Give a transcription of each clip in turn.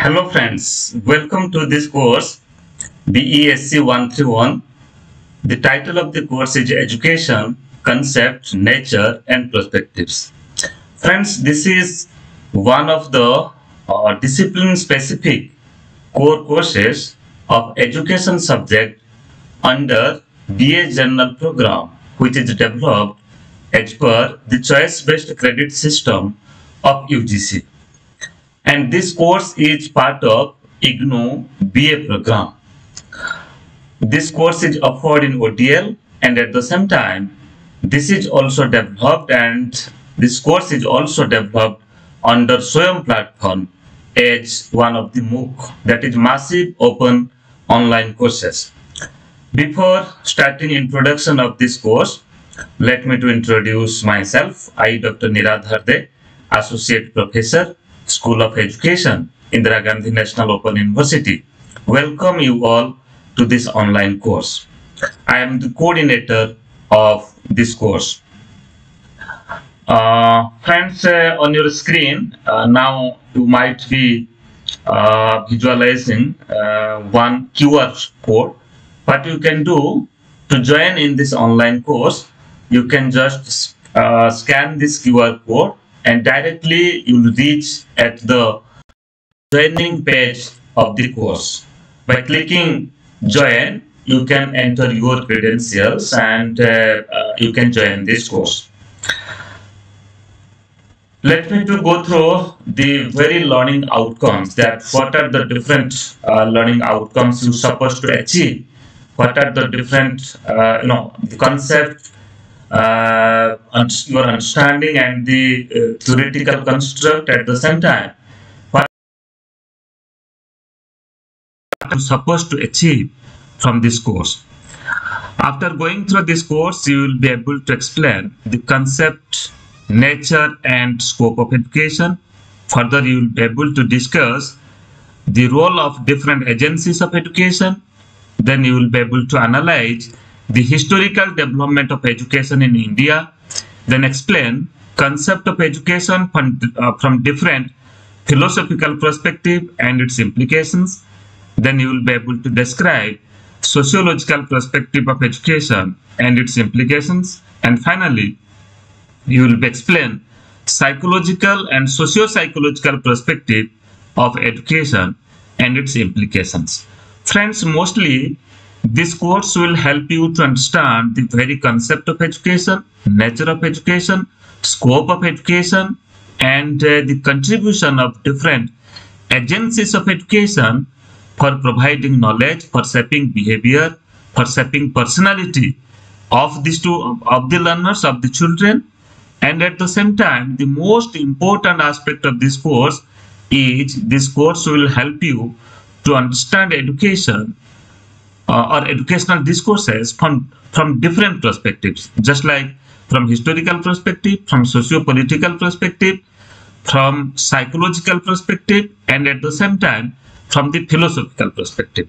Hello friends, welcome to this course BESC-131. The title of the course is Education, Concept, Nature and Perspectives. Friends, this is one of the discipline-specific core courses of education subject under BA General Program, which is developed as per the choice-based credit system of UGC. And this course is part of IGNOU BA program. This course is offered in ODL, and at the same time, this is also developed, and this course is also developed under SWAYAM platform as one of the MOOC, that is Massive Open Online Courses. Before starting introduction of this course, let me to introduce myself. I, Dr. Niradhar De, Associate Professor, School of Education, Indira Gandhi National Open University. Welcome you all to this online course. I am the coordinator of this course. Friends, on your screen, now you might be visualizing one QR code. What you can do to join in this online course, you can just scan this QR code and directly you will reach at the joining page of the course. By clicking join, you can enter your credentials and you can join this course. Let me to go through the very learning outcomes, that what are the different learning outcomes you're supposed to achieve, what are the different the concept, your understanding and the theoretical construct at the same time. What are you supposed to achieve from this course? After going through this course, you will be able to explain the concept, nature and scope of education. Further, you will be able to discuss the role of different agencies of education. Then you will be able to analyze the historical development of education in India, then explain concept of education from different philosophical perspective and its implications. Then you will be able to describe sociological perspective of education and its implications. And finally, you will explain psychological and socio-psychological perspective of education and its implications. Friends, mostly this course will help you to understand the very concept of education, nature of education, scope of education, and the contribution of different agencies of education for providing knowledge, for shaping behavior, for shaping personality of the learners, of the children. And at the same time, the most important aspect of this course is this course will help you to understand education or educational discourses from different perspectives, just like from historical perspective, from socio-political perspective, from psychological perspective, and at the same time from the philosophical perspective.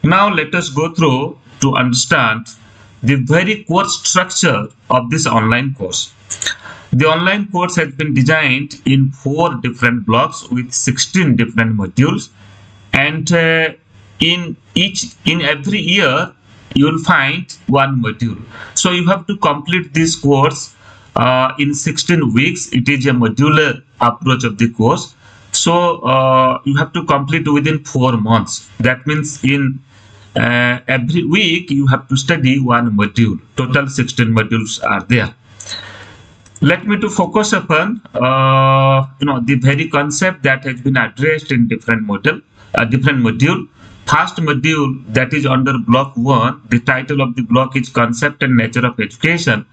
Now let us go through to understand the very course structure of this online course. The online course has been designed in 4 different blocks with 16 different modules, and in every year you will find one module. So you have to complete this course in 16 weeks. It is a modular approach of the course. So you have to complete within 4 months. That means in every week you have to study one module. Total 16 modules are there. Let me to focus upon the very concept that has been addressed in different module. First module, that is under block 1. The title of the block is Concept and Nature of Education.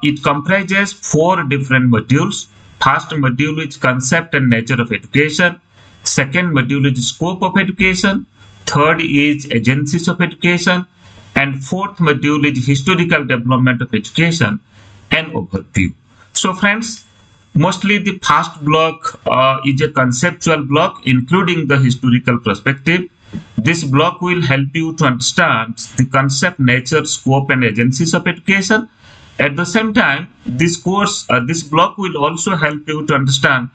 It comprises 4 different modules. First module is Concept and Nature of Education. Second module is Scope of Education. Third is Agencies of Education. And fourth module is Historical Development of Education and Overview. So friends, mostly the first block is a conceptual block including the historical perspective. This block will help you to understand the concept, nature, scope and agencies of education. At the same time, this block will also help you to understand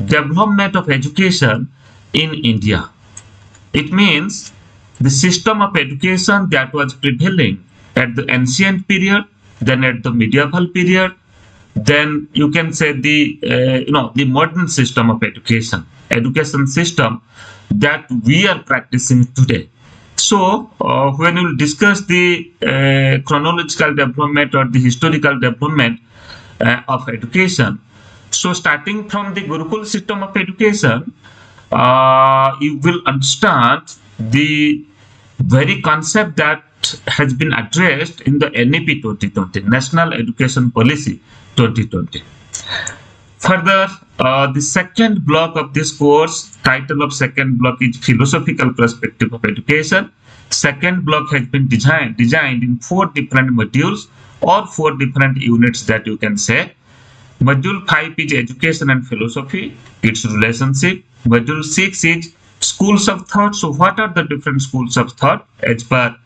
development of education in India. It means the system of education that was prevailing at the ancient period, then at the medieval period, then you can say the the modern system of education system that we are practicing today. So when we will discuss the chronological development or the historical development of education, so starting from the Gurukul system of education, you will understand the very concept that has been addressed in the NEP 2020, National Education Policy 2020. Further, the second block of this course, title of second block is Philosophical Perspective of Education. Second block has been designed in 4 different modules or 4 different units that you can say. Module 5 is Education and Philosophy, its relationship. Module 6 is Schools of Thought. So what are the different schools of thought as per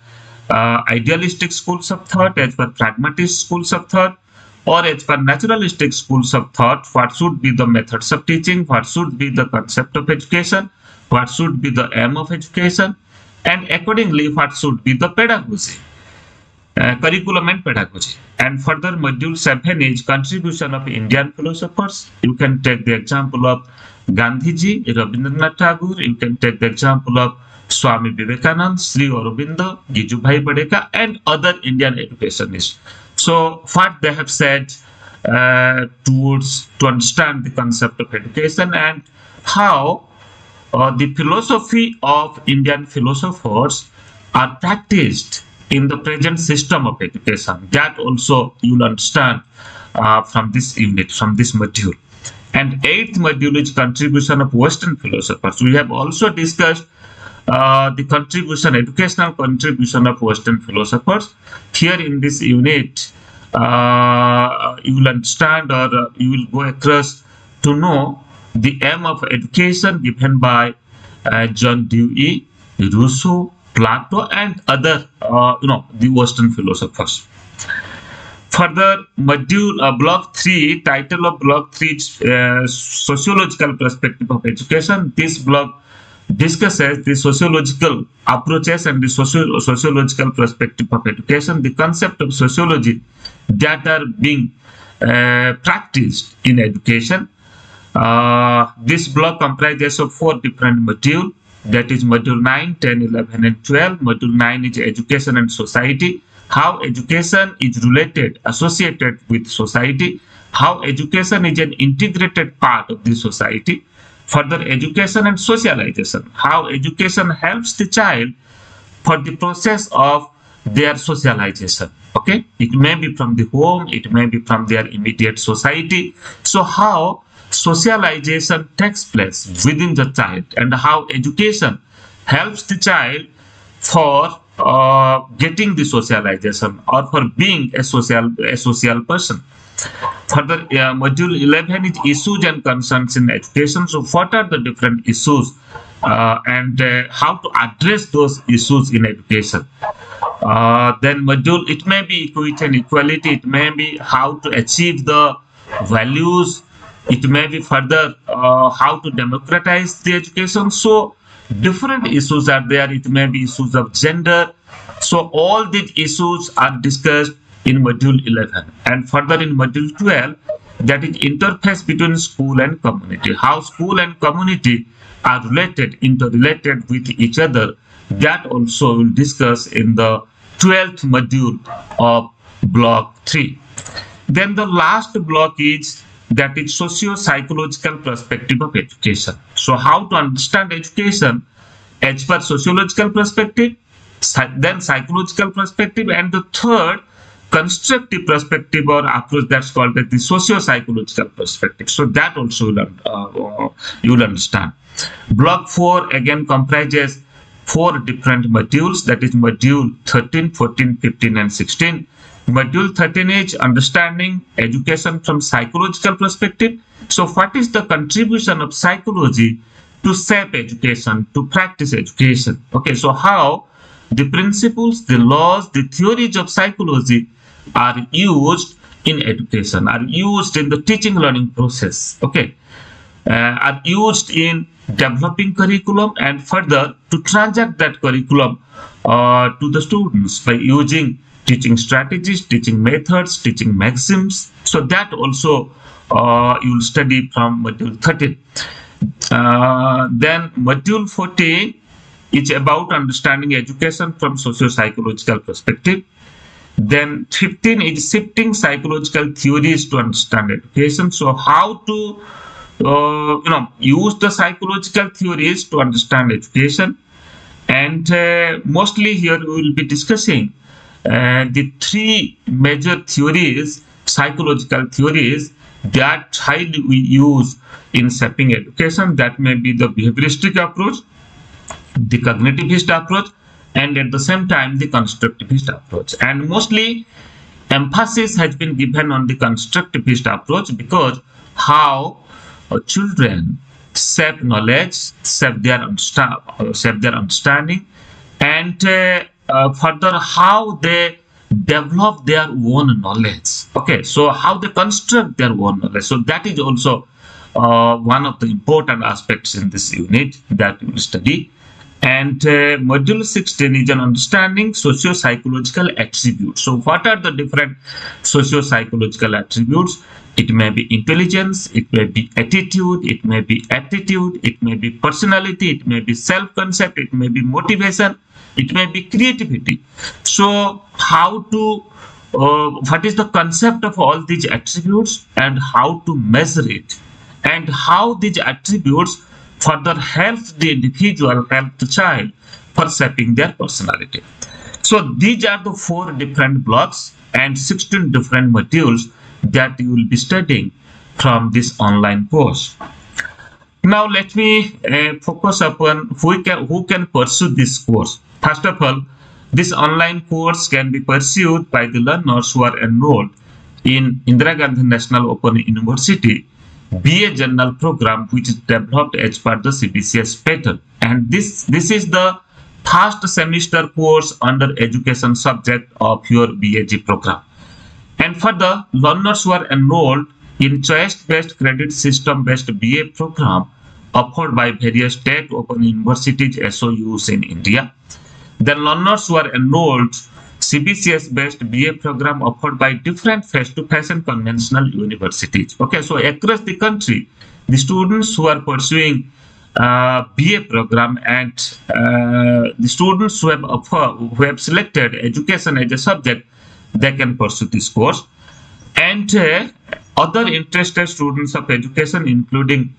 idealistic schools of thought, as per pragmatist schools of thought, or as per naturalistic schools of thought? What should be the methods of teaching? What should be the concept of education? What should be the aim of education? And accordingly, what should be the pedagogy? Curriculum and pedagogy. And further, module 7 is contribution of Indian philosophers. You can take the example of Gandhiji, Rabindranath Tagore. You can take the example of Swami Vivekananda, Sri Aurobindo, Gijubhai Badeka, and other Indian educationists. So what they have said to understand the concept of education and how the philosophy of Indian philosophers are practiced in the present system of education. That also you will understand from this unit, from this module. And 8th module is contribution of Western philosophers. We have also discussed the contribution, educational contribution of Western philosophers. Here in this unit, you will understand or you will go across to know the aim of education given by John Dewey, Rousseau, Plato, and other, the Western philosophers. Further, module block 3, title of block 3 is Sociological Perspective of Education. This block discusses the sociological approaches and the sociological perspective of education, the concept of sociology that are being practiced in education. This block comprises of 4 different modules, that is module 9, 10, 11, and 12. Module 9 is Education and Society, how education is related, associated with society, how education is an integrated part of the society. Further, education and socialization, how education helps the child for the process of their socialization. Okay, it may be from the home, it may be from their immediate society. So how socialization takes place within the child and how education helps the child for getting the socialization or for being a social person. Further, module 11 is issues and concerns in education. So what are the different issues and how to address those issues in education? Then module, it may be equity and equality, it may be how to achieve the values, it may be further how to democratize the education. So different issues are there. It may be issues of gender. So all these issues are discussed in module 11. And further in module 12, that is interface between school and community, how school and community are related, interrelated with each other. That also will discuss in the 12th module of block 3. Then the last block is, that is socio-psychological perspective of education. So how to understand education as per sociological perspective, then psychological perspective, and the third constructive perspective or approach, that's called the socio-psychological perspective. So that also you will understand. Block 4 again comprises 4 different modules, that is module 13, 14, 15, and 16. Module 13 is understanding education from psychological perspective. So what is the contribution of psychology to shape education, to practice education? Okay, so how the principles, the laws, the theories of psychology are used in education, are used in the teaching learning process, okay, are used in developing curriculum and further to transact that curriculum to the students by using teaching strategies, teaching methods, teaching maxims. So that also you will study from module 13. Then module 14 is about understanding education from socio-psychological perspective. Then 15 is shifting psychological theories to understand education. So how to use the psychological theories to understand education. And mostly here we will be discussing the three major theories, psychological theories, that highly we use in shaping education. That may be the behavioristic approach, the cognitivist approach, and at the same time the constructivist approach. And mostly emphasis has been given on the constructivist approach because how children shape knowledge, shape their understanding, and further how they develop their own knowledge. Okay, so how they construct their own knowledge. So that is also one of the important aspects in this unit that we will study. And module 16 is an understanding socio-psychological attributes. So what are the different socio-psychological attributes? It may be intelligence, it may be attitude, it may be aptitude, it may be personality, it may be self-concept, it may be motivation, it may be creativity. So how to what is the concept of all these attributes and how to measure it, and how these attributes further help the individual, help the child for shaping their personality. So these are the 4 different blocks and 16 different modules that you will be studying from this online course. Now let me focus upon who can pursue this course. First of all, this online course can be pursued by the learners who are enrolled in Indira Gandhi National Open University BA General Program, which is developed as per the CBCS pattern. And this is the first semester course under education subject of your BAG program. And for the learners who are enrolled in choice-based credit system-based BA program offered by various state open universities SOUs in India. The learners who are enrolled CBCS-based BA program offered by different face-to-face and conventional universities. Okay, so across the country, the students who are pursuing BA program and the students who have selected education as a subject, they can pursue this course. And other interested students of education, including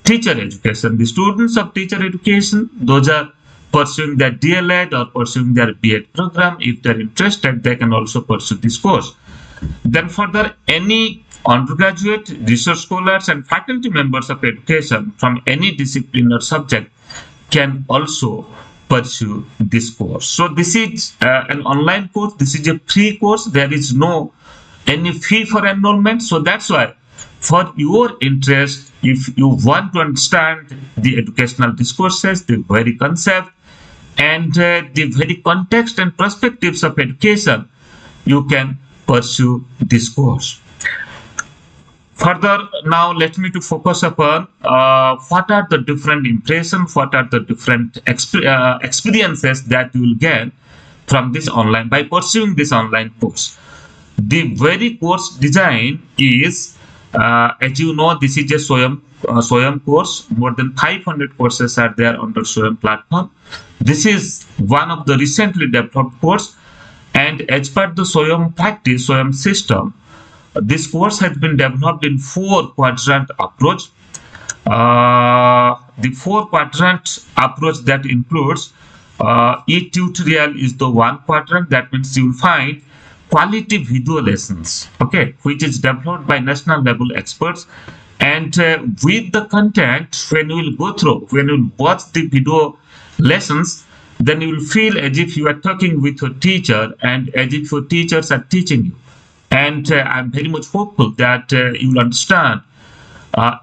teacher education, the students of teacher education, those are pursuing their DLED or pursuing their B.Ed program. If they're interested, they can also pursue this course. Then further, any undergraduate, research scholars and faculty members of education from any discipline or subject can also pursue this course. So this is an online course. This is a free course. There is no any fee for enrollment. So that's why for your interest, if you want to understand the educational discourses, the very concept, and the very context and perspectives of education, you can pursue this course. Further, now let me to focus upon what are the different impressions, what are the different experiences that you will get from this online by pursuing this online course. The very course design is, as you know, this is a SWAYAM course. More than 500 courses are there on the SWAYAM platform. This is one of the recently developed course, and as per the SWAYAM practice, SWAYAM system, this course has been developed in 4-quadrant approach. The 4-quadrant approach that includes e-tutorial is the 1 quadrant. That means you will find quality video lessons, okay, which is developed by national level experts, and with the content, when you will go through, when you will watch the video lessons, then you will feel as if you are talking with your teacher and as if your teachers are teaching you. And I'm very much hopeful that you will understand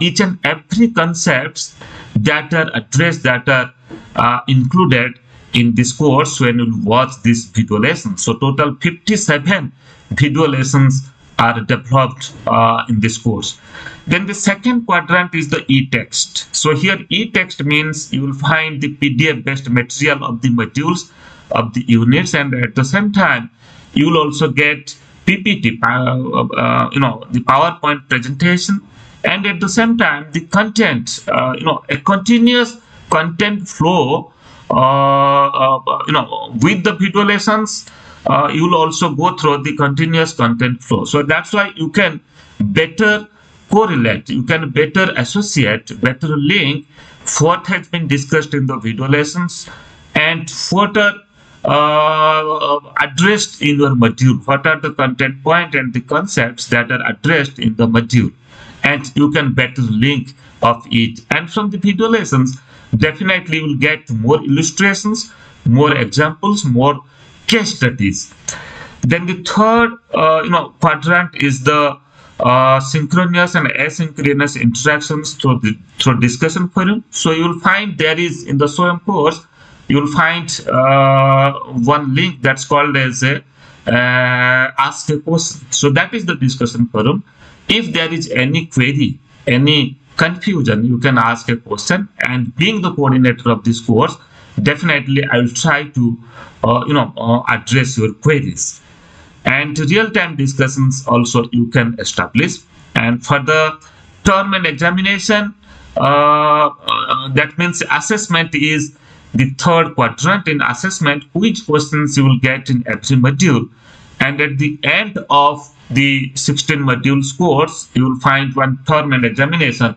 each and every concepts that are addressed, that are included in this course when you watch this video lesson. So total 57 video lessons are developed in this course. Then the second quadrant is the e-text. So here e-text means you will find the PDF based material of the modules of the units, and at the same time you will also get PPT, the PowerPoint presentation, and at the same time the content, a continuous content flow, with the video lessons. You will also go through the continuous content flow. So that's why you can better correlate, you can better associate, better link what has been discussed in the video lessons and what are addressed in your module, what are the content point and the concepts that are addressed in the module, and you can better link of it. And from the video lessons, definitely you will get more illustrations, more examples, more case studies. Then the third quadrant is the synchronous and asynchronous interactions through discussion forum. So you will find there is in the SOEM course, you will find one link that's called as ask a question. So that is the discussion forum. If there is any query, any confusion, you can ask a question, and being the coordinator of this course, definitely I will try to address your queries. And real-time discussions also you can establish. And for the term and examination, that means assessment is the third quadrant. In assessment, which questions you will get in every module, and at the end of the 16 modules course, you will find one term and examination.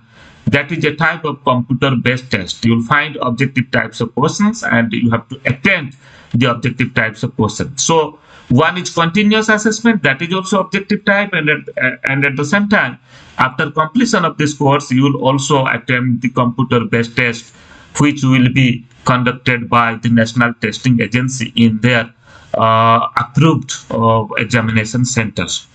That is a type of computer-based test. You will find objective types of questions, and you have to attend the objective types of questions. So one is continuous assessment, that is also objective type, and at the same time, after completion of this course, you will also attend the computer-based test, which will be conducted by the National Testing Agency in their approved examination centers.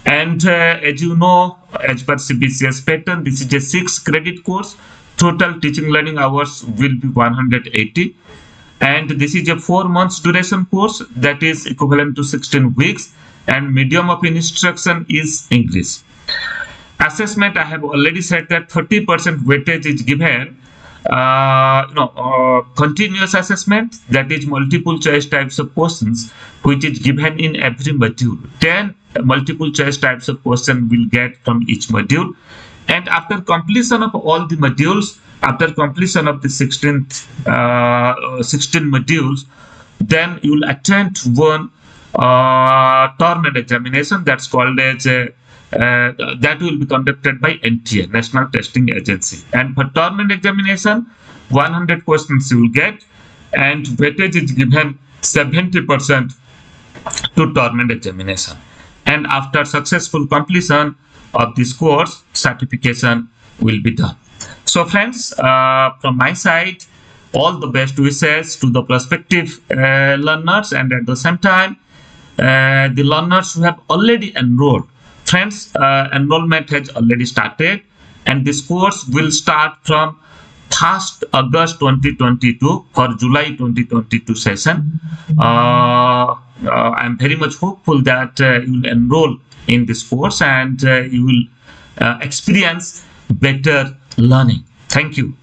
And as you know, as per CBCS pattern, this is a 6 credit course. Total teaching learning hours will be 180, and this is a 4 months duration course, that is equivalent to 16 weeks, and medium of instruction is English. Assessment, I have already said that 30% weightage is given. Continuous assessment, that is multiple choice types of questions, which is given in every module. 10 multiple choice types of questions will get from each module. And after completion of all the modules, after completion of the 16 modules, then you will attend one term and examination that's called as that will be conducted by NTA, National Testing Agency. And for term and examination, 100 questions you will get, and weightage is given 70% to term and examination. And after successful completion of this course, certification will be done. So friends, from my side, all the best wishes to the prospective learners, and at the same time, the learners who have already enrolled. Friends, enrollment has already started, and this course will start from 1st August 2022 for July 2022 session. I am very much hopeful that you will enroll in this course, and you will experience better learning. Thank you.